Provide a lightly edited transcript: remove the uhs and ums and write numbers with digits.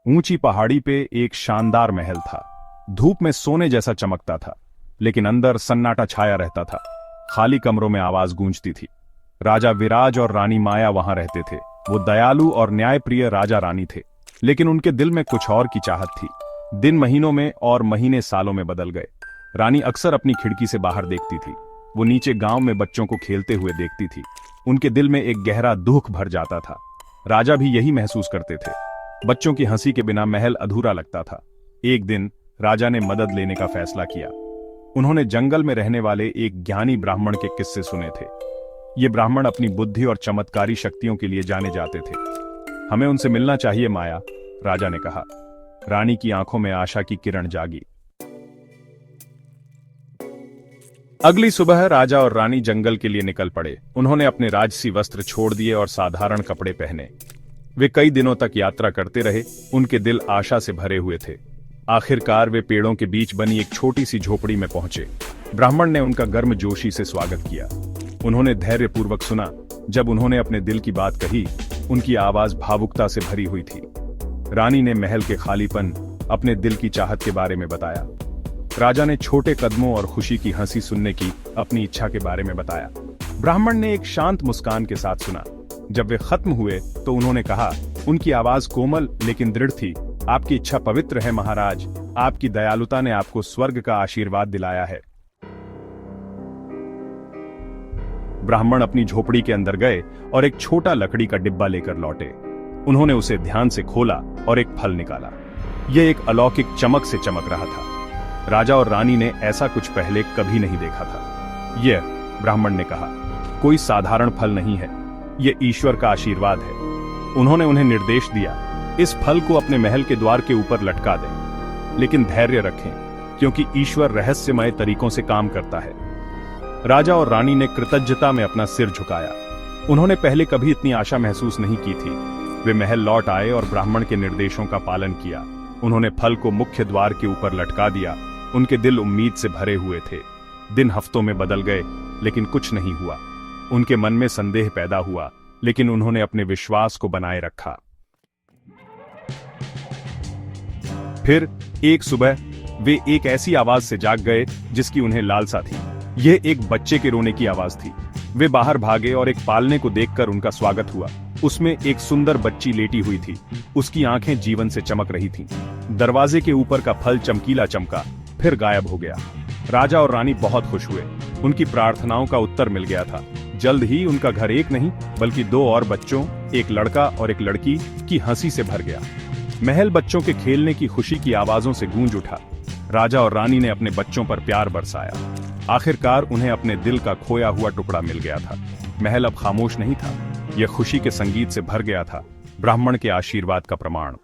ऊंची पहाड़ी पे एक शानदार महल था। धूप में सोने जैसा चमकता था, लेकिन अंदर सन्नाटा छाया रहता था। खाली कमरों में आवाज गूंजती थी। राजा विराज और रानी माया वहां रहते थे। वो दयालु और न्यायप्रिय राजा रानी थे, लेकिन उनके दिल में कुछ और की चाहत थी। दिन महीनों में और महीने सालों में बदल गए। रानी अक्सर अपनी खिड़की से बाहर देखती थी। वो नीचे गांव में बच्चों को खेलते हुए देखती थी। उनके दिल में एक गहरा दुख भर जाता था। राजा भी यही महसूस करते थे। बच्चों की हंसी के बिना महल अधूरा लगता था। एक दिन राजा ने मदद लेने का फैसला किया। उन्होंने जंगल में रहने वाले एक ज्ञानी ब्राह्मण के किस्से सुने थे। ये ब्राह्मण अपनी बुद्धि और चमत्कारी शक्तियों के लिए जाने जाते थे। हमें उनसे मिलना चाहिए माया, राजा ने कहा। रानी की आंखों में आशा की किरण जागी। अगली सुबह राजा और रानी जंगल के लिए निकल पड़े। उन्होंने अपने राजसी वस्त्र छोड़ दिए और साधारण कपड़े पहने। वे कई दिनों तक यात्रा करते रहे। उनके दिल आशा से भरे हुए थे। आखिरकार वे पेड़ों के बीच बनी एक छोटी सी झोपड़ी में पहुंचे। ब्राह्मण ने उनका गर्मजोशी से स्वागत किया। उन्होंने धैर्यपूर्वक सुना। जब उन्होंने अपने दिल की बात कही, उनकी आवाज भावुकता से भरी हुई थी। रानी ने महल के खालीपन, अपने दिल की चाहत के बारे में बताया। राजा ने छोटे कदमों और खुशी की हंसी सुनने की अपनी इच्छा के बारे में बताया। ब्राह्मण ने एक शांत मुस्कान के साथ सुना। जब वे खत्म हुए तो उन्होंने कहा, उनकी आवाज कोमल लेकिन दृढ़ थी, आपकी इच्छा पवित्र है महाराज। आपकी दयालुता ने आपको स्वर्ग का आशीर्वाद दिलाया है। ब्राह्मण अपनी झोपड़ी के अंदर गए और एक छोटा लकड़ी का डिब्बा लेकर लौटे। उन्होंने उसे ध्यान से खोला और एक फल निकाला। यह एक अलौकिक चमक से चमक रहा था। राजा और रानी ने ऐसा कुछ पहले कभी नहीं देखा था। यह, ब्राह्मण ने कहा, कोई साधारण फल नहीं है, यह ईश्वर का आशीर्वाद है। उन्होंने उन्हें निर्देश दिया, इस फल को अपने महल के द्वार के ऊपर लटका दें, लेकिन धैर्य रखें, क्योंकि ईश्वर रहस्यमय तरीकों से काम करता है। राजा और रानी ने कृतज्ञता में अपना सिर झुकाया। उन्होंने पहले कभी इतनी आशा महसूस नहीं की थी। वे महल लौट आए और ब्राह्मण के निर्देशों का पालन किया। उन्होंने फल को मुख्य द्वार के ऊपर लटका दिया। उनके दिल उम्मीद से भरे हुए थे। दिन हफ्तों में बदल गए, लेकिन कुछ नहीं हुआ। उनके मन में संदेह पैदा हुआ, लेकिन उन्होंने अपने विश्वास को बनाए रखा। फिर एक सुबह वे एक ऐसी आवाज से जाग गए जिसकी उन्हें लालसा थी। यह एक बच्चे के रोने की आवाज थी। वे बाहर भागे और एक पालने को देखकर उनका स्वागत हुआ। उसमें एक सुंदर बच्ची लेटी हुई थी। उसकी आंखें जीवन से चमक रही थीं। दरवाजे के ऊपर का फल चमकीला चमका, फिर गायब हो गया। राजा और रानी बहुत खुश हुए। उनकी प्रार्थनाओं का उत्तर मिल गया था। जल्द ही उनका घर एक नहीं बल्कि दो और बच्चों, एक लड़का और एक लड़की की हंसी से भर गया। महल बच्चों के खेलने की खुशी की आवाजों से गूंज उठा। राजा और रानी ने अपने बच्चों पर प्यार बरसाया। आखिरकार उन्हें अपने दिल का खोया हुआ टुकड़ा मिल गया था। महल अब खामोश नहीं था, यह खुशी के संगीत से भर गया था, ब्राह्मण के आशीर्वाद का प्रमाण।